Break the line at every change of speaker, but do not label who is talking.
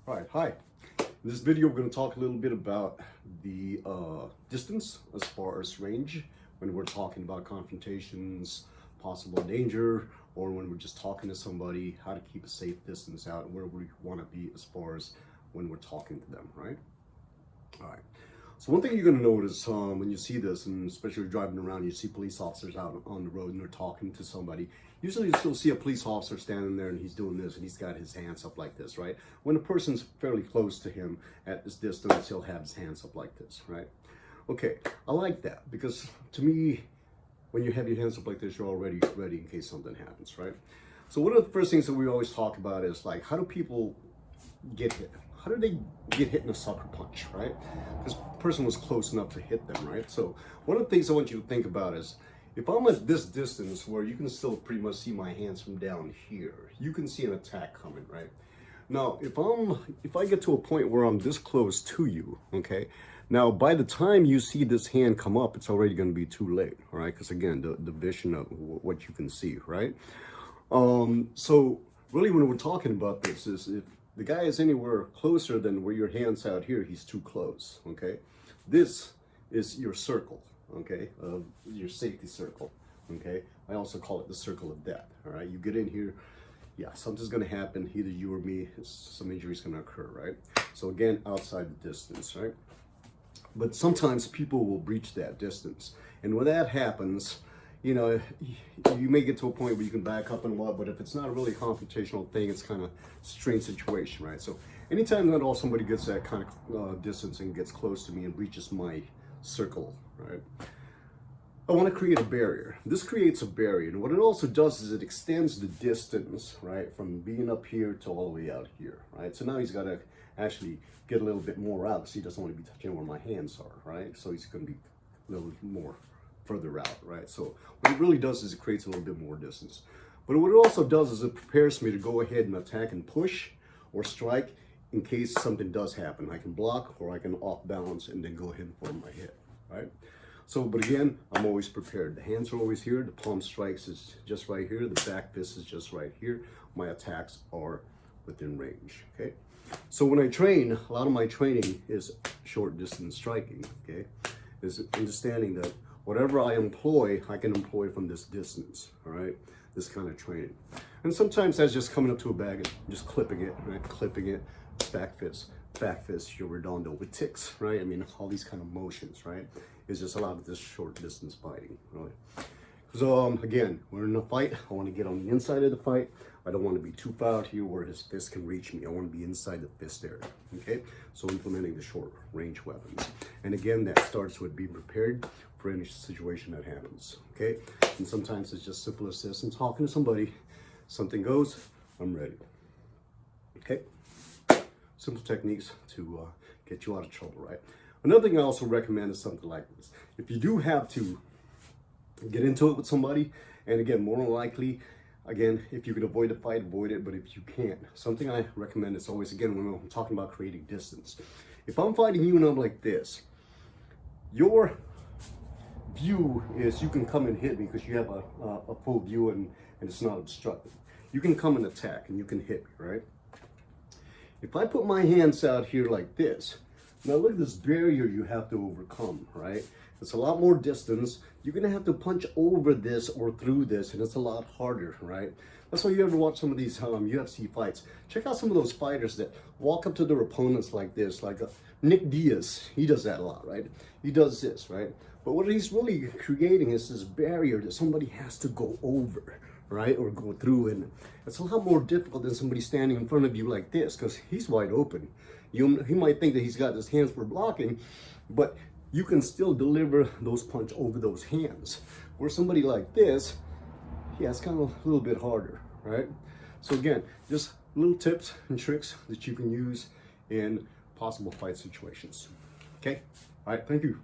All right, hi. In this video, we're going to talk a little bit about the distance as far as range when we're talking about confrontations, possible danger, or when we're just talking to somebody, how to keep a safe distance out and where we want to be as far as when we're talking to them, right? All right. So one thing you're going to notice when you see this, and especially driving around, you see police officers out on the road and they're talking to somebody. Usually you still see a police officer standing there and he's doing this and he's got his hands up like this, right? When a person's fairly close to him at this distance, he'll have his hands up like this, right? Okay, I like that because to me, when you have your hands up like this, you're already ready in case something happens, right? So one of the first things that we always talk about is like, how do people get hit? How do they get hit in a sucker punch, right? Because the person was close enough to hit them, right? So one of the things I want you to think about is, if I'm at this distance where you can still pretty much see my hands from down here, you can see an attack coming, right? Now, if I get to a point where I'm this close to you, okay, now by the time you see this hand come up, it's already going to be too late, all right? Because again, the vision of what you can see, right? So really when we're talking about this is if the guy is anywhere closer than where your hand's out here, he's too close, okay? This is your circle, okay, your safety circle, okay? I also call it the circle of death, all right? You get in here, yeah, something's gonna happen, either you or me, some injury's gonna occur, right? So again, outside the distance, right? But sometimes people will breach that distance. And when that happens, you know, you may get to a point where you can back up and what, but if it's not really a confrontational thing, it's kind of strange situation, right? So anytime that all somebody gets that kind of distance and gets close to me and breaches my circle, right? I want to create a barrier. This creates a barrier, and what it also does is it extends the distance, right, from being up here to all the way out here, right? So now he's got to actually get a little bit more out because he doesn't want to be touching where my hands are, right? So he's going to be a little more further out, right? So what it really does is it creates a little bit more distance. But what it also does is it prepares me to go ahead and attack and push or strike in case something does happen. I can block or I can off balance and then go ahead and form my hit, right? So, but again, I'm always prepared. The hands are always here. The palm strikes is just right here. The back fist is just right here. My attacks are within range, okay? So when I train, a lot of my training is short distance striking, okay? Is understanding that whatever I employ, I can employ from this distance, all right? This kind of training. And sometimes that's just coming up to a bag and just clipping it, right? Clipping it, back fist, your redondo with ticks, right? I mean, all these kind of motions, right? It's just a lot of this short distance fighting, really. So again, we're in a fight. I want to get on the inside of the fight. I don't want to be too far out here where his fist can reach me. I want to be inside the fist area, okay? So implementing the short range weapons. And again, that starts with being prepared for any situation that happens, okay? And sometimes it's just simple as this. I'm talking to somebody, something goes, I'm ready, okay? Simple techniques to get you out of trouble, right? Another thing I also recommend is something like this. If you do have to get into it with somebody, and again, more than likely, again, if you can avoid the fight, avoid it, but if you can't, something I recommend is always, again, when I'm talking about creating distance. If I'm fighting you and I'm like this, your view is you can come and hit me because you have a full view and it's not obstructed. You can come and attack and you can hit me, right? If I put my hands out here like this, now look at this barrier you have to overcome, right? It's a lot more distance. You're gonna have to punch over this or through this, and it's a lot harder, right? That's why you ever watch some of these UFC fights. Check out some of those fighters that walk up to their opponents like this, like Nick Diaz. He does that a lot, right? He does this, right? But what he's really creating is this barrier that somebody has to go over, right? Or go through, and it's a lot more difficult than somebody standing in front of you like this because he's wide open. He might think that he's got his hands for blocking, but you can still deliver those punch over those hands. Where somebody like this, yeah, it's kind of a little bit harder, right? So again, just little tips and tricks that you can use in possible fight situations. Okay? All right, thank you.